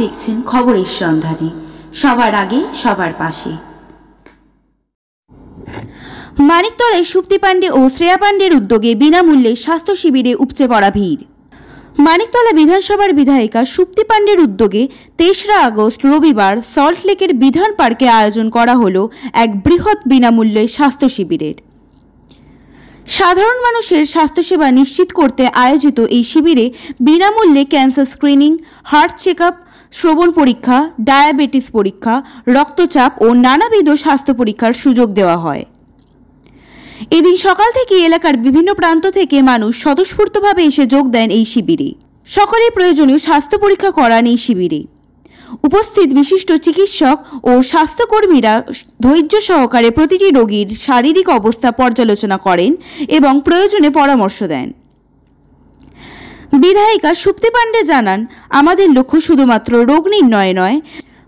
দেখছেন খবরের সন্ধানে, সবার আগে সবার পাশে। মানিকতলায় সুপ্তি পাণ্ডে ও শ্রেয়া পাণ্ডের উদ্যোগে বিনামূল্যে স্বাস্থ্য শিবিরে উপচে পড়া ভিড়। মানিকতলা বিধানসভার বিধায়িকা সুপ্তি পাণ্ডের উদ্যোগে ৩রা আগস্ট রবিবার সল্টলেকের বিধান পার্কে আয়োজন করা হলো এক বৃহৎ বিনামূল্যে স্বাস্থ্য শিবিরের। সাধারণ মানুষের স্বাস্থ্যসেবা নিশ্চিত করতে আয়োজিত এই শিবিরে বিনামূল্যে ক্যান্সার স্ক্রিনিং, হার্ট চেকআপ, শ্রবণ পরীক্ষা, ডায়াবেটিস পরীক্ষা, রক্তচাপ ও নানাবিধ স্বাস্থ্য পরীক্ষার সুযোগ দেওয়া হয়। এদিন সকাল থেকে এলাকার বিভিন্ন প্রান্ত থেকে মানুষ স্বতঃস্ফূর্তভাবে এসে যোগ দেন এই শিবিরে। সকলেই প্রয়োজনীয় স্বাস্থ্য পরীক্ষা করান এই শিবিরে। উপস্থিত বিশিষ্ট চিকিৎসক ও স্বাস্থ্যকর্মীরা ধৈর্য সহকারে প্রতিটি রোগীর শারীরিক অবস্থা পর্যালোচনা করেন এবং প্রয়োজনে পরামর্শ দেন। বিধায়িকা সুপ্তি পাণ্ডে জানান, আমাদের লক্ষ্য শুধুমাত্র রোগ নির্ণয় নয়,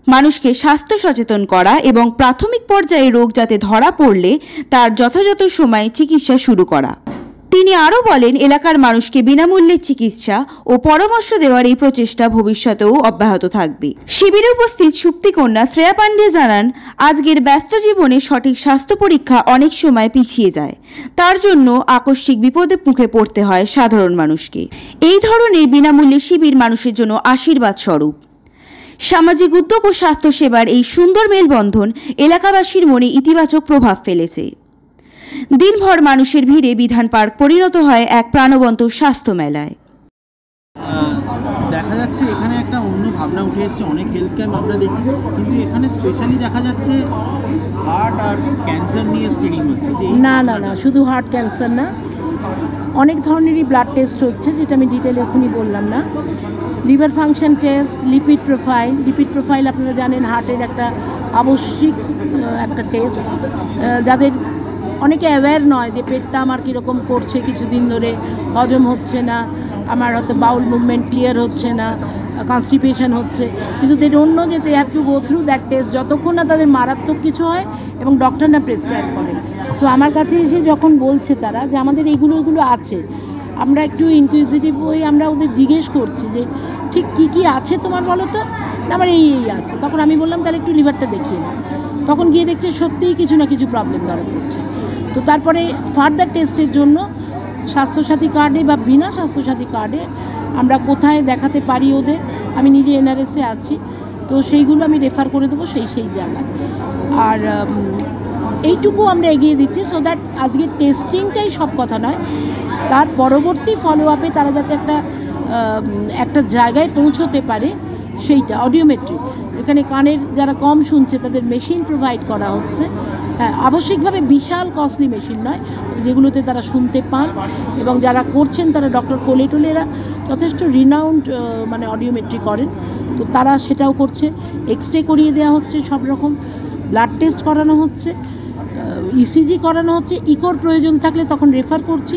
মানুষকে স্বাস্থ্য সচেতন করা এবং প্রাথমিক পর্যায়ে রোগ যাতে ধরা পড়লে তার যথাযথ সময়ে চিকিৎসা শুরু করা। তিনি আরও বলেন, এলাকার মানুষকে বিনামূল্যে চিকিৎসা ও পরামর্শ দেওয়ার এই প্রচেষ্টা ভবিষ্যতেও অব্যাহত থাকবে। শিবিরে উপস্থিত সুপ্তিকন্যা শ্রেয়া পাণ্ডে জানান, আজকের ব্যস্ত জীবনে সঠিক স্বাস্থ্য পরীক্ষা অনেক সময় পিছিয়ে যায়, তার জন্য আকস্মিক বিপদের মুখে পড়তে হয় সাধারণ মানুষকে। এই ধরনের বিনামূল্যে শিবির মানুষের জন্য আশীর্বাদ স্বরূপ। সামাজিক উদ্যোগ ও স্বাস্থ্যসেবার এই সুন্দর মেলবন্ধন এলাকাবাসীর মনে ইতিবাচক প্রভাব ফেলেছে। দিনভর মানুষের ভিড়ে বিধান পার্ক পরিণত হয় এক প্রাণবন্ত স্বাস্থ্য মেলায়। দেখা যাচ্ছে এখানে একটা অন্য ভাবনা উঠে এসেছে, অনেক হেলথ ক্যাম্প আমরা দেখি, কিন্তু এখানে স্পেশালি দেখা যাচ্ছে হার্ট আর ক্যান্সার নিয়ে স্ক্রিনিং হচ্ছে। না না না, শুধু হার্ট ক্যান্সার না, অনেক ধরনেরই ব্লাড টেস্ট হচ্ছে, যেটা আমি ডিটেলে এখনই বললাম না। Liver function test, lipid profile আপনারা জানেন হার্টের একটা আবশ্যিক একটা টেস্ট। যাদের অনেকে অ্যাওয়্যার নয় যে পেটটা আমার কীরকম করছে, কিছুদিন ধরে হজম হচ্ছে না, আমার হয়তো বাউল মুভমেন্ট ক্লিয়ার হচ্ছে না, কনস্টিপেশন হচ্ছে, কিন্তু দে ডোন্ট নো যে they have to go through that test যতক্ষণ না তাদের মারাত্মক কিছু হয় এবং ডক্টর না প্রেসক্রাইব করে। সো আমার কাছে এসে যখন বলছে তারা যে আমাদের এগুলো আছে, আমরা একটু ইনকুইজিটিভ হয়ে আমরা ওদের জিজ্ঞেস করছি যে ঠিক কী আছে তোমার বলো তো, আমার এই আছে। তখন আমি বললাম তাহলে একটু লিভারটা দেখিয়ে নাও। তখন গিয়ে দেখছে সত্যিই কিছু না কিছু প্রবলেম ধরা পড়ছে। তো তারপরে ফার্দার টেস্টের জন্য স্বাস্থ্যসাথী কার্ডে বা বিনা স্বাস্থ্যসাথী কার্ডে আমরা কোথায় দেখাতে পারি ওদের, আমি নিজে এনআরএসে আছি, তো সেইগুলো আমি রেফার করে দেবো সেই জায়গায়। আর এইটুকু আমরা এগিয়ে দিচ্ছি সো দ্যাট আজকে টেস্টিংটাই সব কথা নয়, তার পরবর্তী ফলো আপে তারা যাতে একটা জায়গায় পৌঁছতে পারে সেইটা। অডিওমেট্রি, এখানে কানের যারা কম শুনছে তাদের মেশিন প্রোভাইড করা হচ্ছে। হ্যাঁ, আবশ্যিকভাবে বিশাল কস্টলি মেশিন নয়, যেগুলোতে তারা শুনতে পান, এবং যারা করছেন তারা ডক্টর কোলেটোলেরা যথেষ্ট রিনাউন্ড মানে অডিওমেট্রি করেন, তো তারা সেটাও করছে। এক্সরে করিয়ে দেওয়া হচ্ছে, সব রকম ব্লাড টেস্ট করানো হচ্ছে, ইসিজি করানো হচ্ছে, ইকোর প্রয়োজন থাকলে তখন রেফার করছি,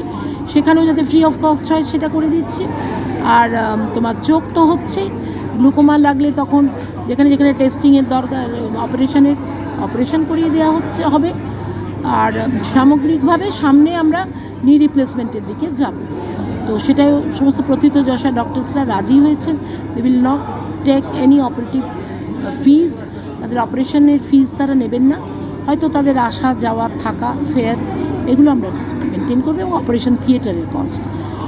সেখানেও যাতে ফ্রি অফ কস্ট হয় সেটা করে দিচ্ছি। আর তোমার চোখ তো হচ্ছেই, গ্লুকোমা লাগলে তখন যেখানে যেখানে টেস্টিংয়ের দরকার অপারেশন করিয়ে দেওয়া হবে। আর সামগ্রিকভাবে সামনে আমরা নি রিপ্লেসমেন্টের দিকে যাব, তো সেটাও সমস্ত প্রথিতযশা ডক্টরসরা রাজি হয়েছেন। They will not take any operative fees, তাদের অপারেশনের ফিজ তারা নেবেন না, হয়তো তাদের আসা যাওয়া থাকা ফেয়ার এগুলো আমরা মেনটেন করবো, এবং অপারেশন থিয়েটারের কস্ট।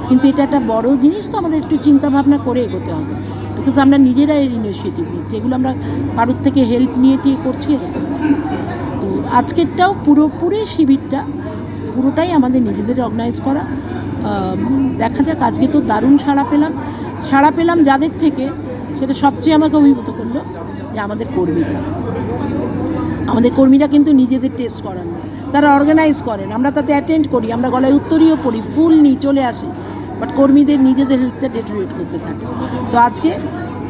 কিন্তু এটা একটা বড় জিনিস, তো আমাদের একটু চিন্তাভাবনা করে এগোতে হবে, বিকজ আমরা নিজেরা এর ইনিশিয়েটিভ নিচ্ছি, এগুলো আমরা কারোর থেকে হেল্প নিয়ে করছি এরকম। তো আজকেরটাও পুরোপুরি শিবিরটা পুরোটাই আমাদের নিজেদের অর্গানাইজ করা। দেখা যাক, আজকে তো দারুণ সাড়া পেলাম যাদের থেকে, সেটা সবচেয়ে আমাকে অভিভূত করলো যে আমাদের কর্মীরা কিন্তু নিজেদের টেস্ট করান না, তারা অর্গানাইজ করেন, আমরা তাতে অ্যাটেন্ড করি, আমরা গলায় উত্তরীয় পড়ি, ফুল নিই, চলে আসি, বাট কর্মীদের নিজেদের হেলথটা ডেটোরিয়েট করতে থাকে। তো আজকে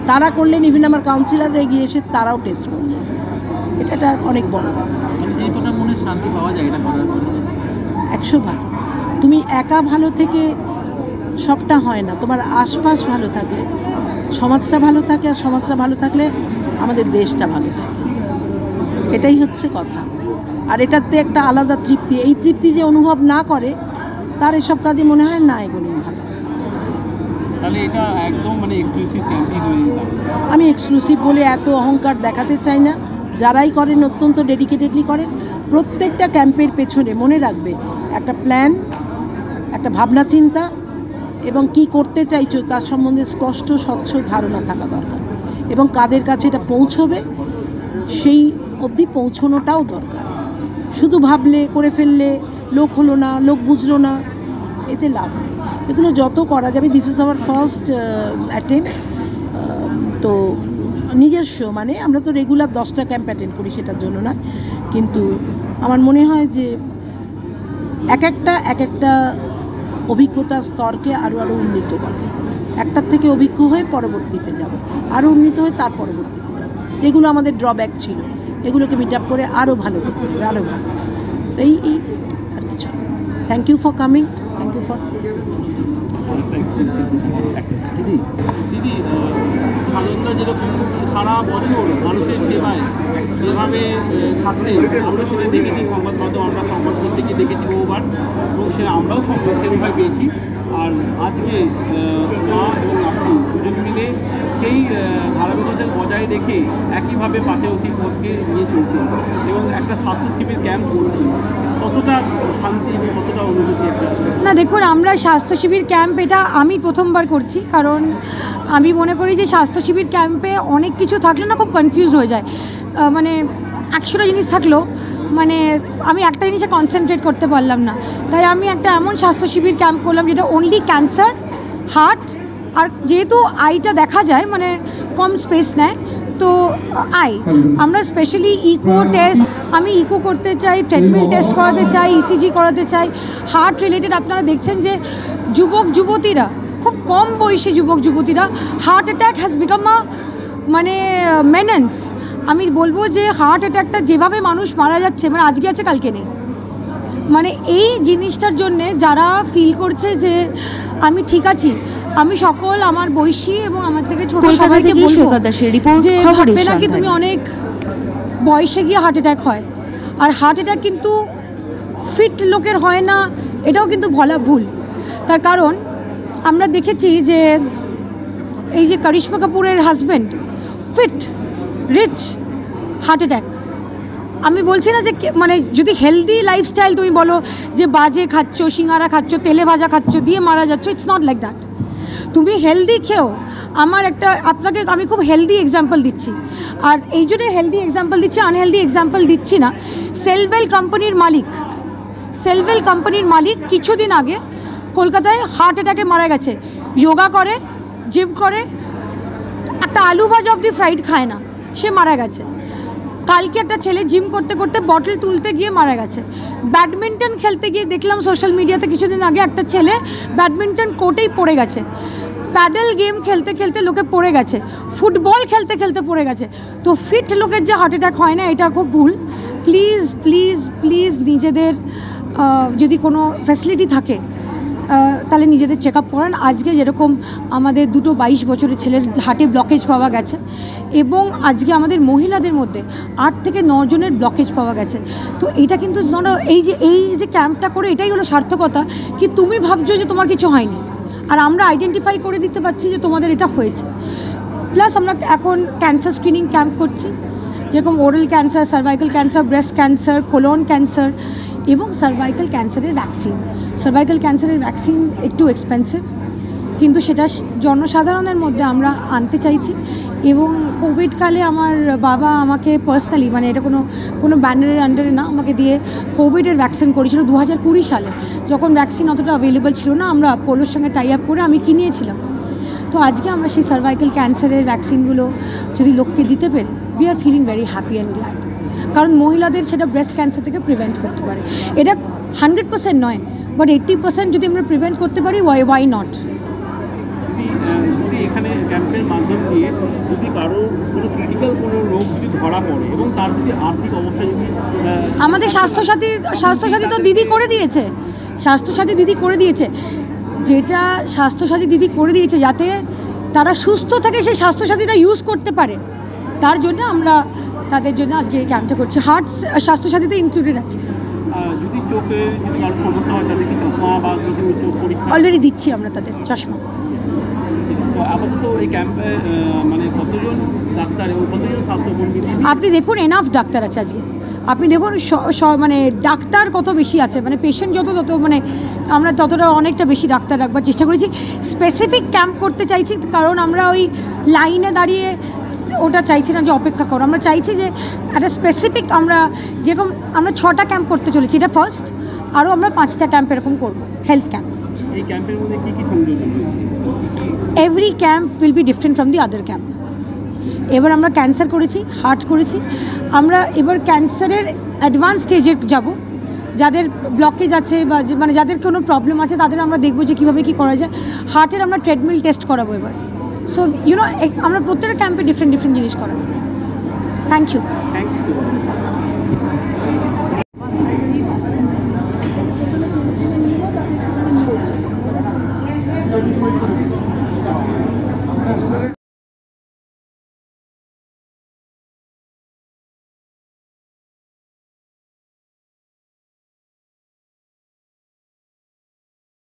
তারা করলেন, ইভেন আমার কাউন্সিলাররা এগিয়ে এসে তারাও টেস্ট করলেন, এটা অনেক বড় ব্যাপার। 100 ভাগ। তুমি একা ভালো থেকে সবটা হয় না, তোমার আশপাশ ভালো থাকলে সমাজটা ভালো থাকে, আর সমাজটা ভালো থাকলে আমাদের দেশটা ভালো থাকে, এটাই হচ্ছে কথা। আর এটাতে একটা আলাদা তৃপ্তি, এই তৃপ্তি যে অনুভব না করে তার এসব কাজে মনে হয় না এগুলো ভালো। তাহলে এটা একদম মানে এক্সক্লুসিভ ক্যাম্পই হয়ে যেত। আমি এক্সক্লুসিভ বলে এত অহংকার দেখাতে চাই না, যারাই করেন অত্যন্ত ডেডিকেটেডলি করেন। প্রত্যেকটা ক্যাম্পের পেছনে মনে রাখবে একটা প্ল্যান, একটা ভাবনা চিন্তা এবং কি করতে চাইছো তার সম্বন্ধে স্পষ্ট স্বচ্ছ ধারণা থাকা দরকার, এবং কাদের কাছে এটা পৌঁছবে সেই অবধি পৌঁছনোটাও দরকার। শুধু ভাবলে করে ফেললে, লোক হলো না, লোক বুঝলো না, এতে লাভ নেই। এগুলো যত করা যাবে, this is our first attempt. তো নিজস্ব মানে আমরা তো রেগুলার 10টা ক্যাম্প অ্যাটেন্ড করি, সেটার জন্য না, কিন্তু আমার মনে হয় যে এক একটা অভিজ্ঞতার স্তরকে আরও উন্নীত করে। একটার থেকে অভিজ্ঞ হয়ে পরবর্তীতে যাব, আরও উন্নীত হয়ে তার পরবর্তীতে যেগুলো আমাদের ড্রব্যাক ছিল এগুলোকে মিট আপ করে আরও ভালো করতে হবে, আরও ভালো। তো এই আর কিছু। Thank you for coming, thank you for. দিদি সাধনদা যেরকম সারা বছর মানুষের সেবায় যেভাবে থাকতে আমরা সেটা দেখেছি, সংবাদ মাধ্যম আমরা সংবাদ করতে গিয়ে দেখেছি বহুবার, এবং সেটা আমরাও সেরকমভাবে পেয়েছি। আর আজকে মা এবং আপনি দুজন মিলে সেই ধারাবাহিকতা বজায় রেখে একইভাবে পাশে অতিথিকে নিয়ে চলছে এবং একটা স্বাস্থ্য শিবির ক্যাম্প করছে, কতটা শান্তি এবং কতটা অনুভূতি একটা? না দেখুন, আমরা স্বাস্থ্য শিবির ক্যাম্প এটা আমি প্রথমবার করছি, কারণ আমি মনে করি যে স্বাস্থ্য শিবির ক্যাম্পে অনেক কিছু থাকলে না খুব কনফিউজ হয়ে যায়। মানে 100টা জিনিস থাকলেও মানে আমি একটা জিনিসে কনসেন্ট্রেট করতে পারলাম না। তাই আমি একটা এমন স্বাস্থ্য শিবির ক্যাম্প করলাম যেটা অনলি ক্যান্সার, হার্ট, আর যেহেতু আইটা দেখা যায় মানে কম স্পেস নেয়, তো আমরা স্পেশালি ইকো টেস্ট, আমি ইকো করতে চাই, ট্রেডমিল টেস্ট করাতে চাই, ইসিজি করাতে চাই। হার্ট রিলেটেড আপনারা দেখছেন যে যুবক যুবতীরা, খুব কম বয়সী যুবক যুবতীরা, heart attack has become a মানে মেনেন্স। আমি বলবো যে হার্ট অ্যাটাকটা যেভাবে মানুষ মারা যাচ্ছে, মানে আজকে আছে কালকে নেই, মানে এই জিনিসটার জন্যে যারা ফিল করছে যে আমি ঠিক আছি, আমি সকল আমার বয়সী এবং আমার থেকে ছোট সবাইকে বলবো যে ভাববে না কি তুমি অনেক বয়সে গিয়ে হার্ট অ্যাটাক হয়। আর হার্ট অ্যাটাক কিন্তু ফিট লোকের হয় না, এটাও কিন্তু বলা ভুল। তার কারণ আমরা দেখেছি যে এই যে করিশ্মা কাপুরের husband fit, rich, heart attack. আমি বলছি না যে মানে যদি হেলদি লাইফস্টাইল তুমি বলো যে বাজে খাচ্ছ, সিঙ্গারা খাচ্ছ, তেলে ভাজা খাচ্ছ, দিয়ে মারা যাচ্ছ, ইটস নট লাইক দ্যাট। তুমি হেলদি খেও। আপনাকে আমি খুব হেলদি এক্সাম্পল দিচ্ছি, আর এই জন্য হেলদি এক্সাম্পল দিচ্ছি, আনহেলদি এক্সাম্পল দিচ্ছি না। সেলভেল কোম্পানির মালিক কিছুদিন আগে কলকাতায় হার্ট অ্যাটাকে মারা গেছে। যোগা করে, জিম করে, একটা আলু ভাজা অবধি ফ্রাইড খায় না, সে মারা গেছে। কালকে একটা ছেলে জিম করতে করতে বটল তুলতে গিয়ে মারা গেছে। ব্যাডমিন্টন খেলতে গিয়ে দেখলাম সোশ্যাল মিডিয়াতে কিছুদিন আগে একটা ছেলে ব্যাডমিন্টন কোর্টেই পড়ে গেছে। প্যাডেল গেম খেলতে খেলতে লোকে পড়ে গেছে, ফুটবল খেলতে খেলতে পড়ে গেছে। তো ফিট লোকের যে হার্ট অ্যাটাক হয় না, এটা খুব ভুল। প্লিজ প্লিজ প্লিজ নিজেদের যদি কোনো ফ্যাসিলিটি থাকে তাহলে নিজেদের চেক আপ করান। আজকে যেরকম আমাদের দুটো 22 বছরের ছেলের হার্টে ব্লকেজ পাওয়া গেছে, এবং আজকে আমাদের মহিলাদের মধ্যে 8 থেকে 9 জনের ব্লকেজ পাওয়া গেছে। তো এইটা কিন্তু এই যে ক্যাম্পটা করে এটাই হলো সার্থকতা, কি তুমি ভাবছো যে তোমার কিছু হয়নি, আর আমরা আইডেন্টিফাই করে দিতে পারছি যে তোমাদের এটা হয়েছে। প্লাস আমরা এখন ক্যান্সার স্ক্রিনিং ক্যাম্প করছি, যেরকম oral cancer, cervical cancer, breast cancer, colon cancer এবং সার্ভাইকাল ক্যান্সারের ভ্যাকসিন। সার্ভাইকাল ক্যান্সারের ভ্যাকসিন একটু এক্সপেন্সিভ, কিন্তু সেটা জনসাধারণের মধ্যে আমরা আনতে চাইছি। এবং কোভিডকালে আমার বাবা আমাকে পার্সোনালি, মানে এটা কোনো ব্যানারের আন্ডারে না, আমাকে দিয়ে কোভিডের ভ্যাকসিন করেছিল 2020 সালে, যখন ভ্যাকসিন অতটা অ্যাভেলেবল ছিল না। আমরা পোলোর সঙ্গে টাই আপ করে আমি কিনিয়েছিলাম। তো আজকে আমরা সেই সার্ভাইকাল ক্যান্সারের ভ্যাকসিনগুলো যদি লোককে দিতে পেরে, we are feeling very happy and glad. কারণ মহিলাদের সেটা ব্রেস্ট ক্যান্সার থেকে প্রিভেন্ট করতে পারে। এটা 100% নয়, বাট 80% যদি আমরা প্রিভেন্ট করতে পারি, ওয়াই নট। এখানে ক্যাম্পের মাধ্যম দিয়ে যদি কারো কোনো ক্রিটিক্যাল কোনো রোগ যদি ধরা পড়ে এবং তার যদি আর্থিক অবস্থা যদি আমাদের স্বাস্থ্যসাথী তো দিদি করে দিয়েছে, স্বাস্থ্যসাথী দিদি করে দিয়েছে, যেটা স্বাস্থ্যসাথী দিদি করে দিয়েছে যাতে তারা সুস্থ থেকে সেই স্বাস্থ্যসাথীটা ইউজ করতে পারে, তার জন্য আমরা তাদের জন্য আজকে এই ক্যাম্পটা করছি। হার্ট স্বাস্থ্যসাথীতে ইনক্লুডেড আছে। যদি চোখে যদি কারো সমস্যা হয় তাদের কি চশমা বা যদি চোখ পরীক্ষা অলরেডি দিচ্ছি আমরা তাদের চশমা। তো আপাতত এই ক্যাম্পে মানে কতজন ডাক্তার এবং কতজন স্বাস্থ্যকর্মী? আপনি দেখুন এনাফ ডাক্তার আছে আজকে, আপনি দেখুন মানে ডাক্তার কত বেশি আছে, মানে পেশেন্ট তত মানে আমরা ততটা অনেকটা বেশি ডাক্তার রাখবার চেষ্টা করেছি। স্পেসিফিক ক্যাম্প করতে চাইছি কারণ আমরা ওই লাইনে দাঁড়িয়ে ওটা চাইছি না যে অপেক্ষা করো, আমরা চাইছি যে একটা স্পেসিফিক আমরা যেরকম আমরা 6টা ক্যাম্প করতে চলেছি, এটা ফার্স্ট, আরও আমরা 5টা ক্যাম্প এরকম করবো, হেলথ ক্যাম্প। এই ক্যাম্পের মধ্যে কী কী সংযোজন রয়েছে? Every camp will be different from the other camp. এবার আমরা ক্যান্সার করেছি, হার্ট করেছি, আমরা এবার ক্যান্সারের অ্যাডভান্স স্টেজে যাব, যাদের ব্লকেজ আছে বা মানে যাদের কোনো প্রবলেম আছে তাদের আমরা দেখবো যে কীভাবে কী করা যায়। হার্টের আমরা ট্রেডমিল টেস্ট করাবো এবার। সো আমরা প্রত্যেকটা ক্যাম্পে ডিফারেন্ট জিনিস করাবো। Thank you.